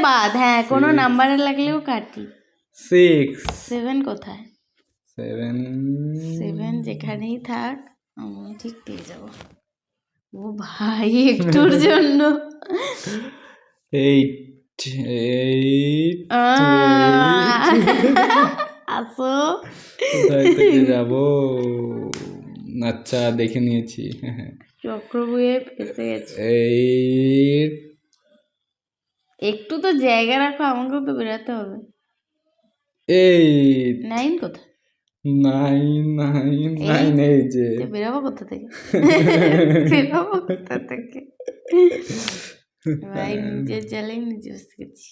বাদ, হ্যাঁ কোনো নাম্বারে লাগলেও কাটি। 6 7 কোথায়? 7 যেখানেই থাক আমি ঠিক পেয়ে যাব। ও ভাই একটুর জন্য 8 আসো কোথায় থেকে যাব? আচ্ছা দেখে নিয়েছি। চক্রবুয়ে ফেসে গেছে। 8 একটু তো জায়গা রাখো, আমাকেও তো বেরাতে হবে। 8 9 কোথায়? 9 এই যে বেরাবো কোথা থেকে? বেরাবো কোথা থেকে? ভাই নিজের জ্বালাই নিজে বসে গেছি।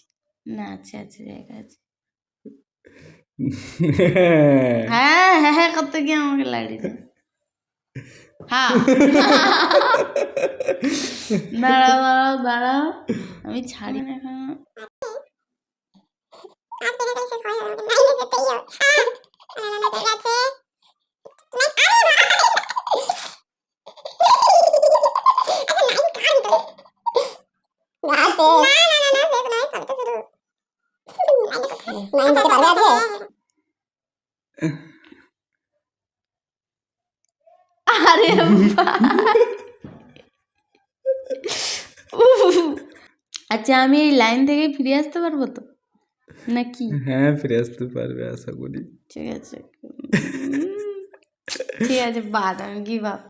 না আছে জায়গা আছে। হ্যাঁ হ্যাঁ হ্যাঁ করতে গিয়ে আমাকে লাড়ি দেয়। হ্যাঁ দাঁড়াও আমি ছাড়ি না এখন। আরে আচ্ছা আমি এই লাইন থেকে ফিরে আসতে পারবো তো নাকি? হ্যাঁ ফিরে আসতে পারবে আশা করি। ঠিক আছে বাদ, আমি গিভ আপ।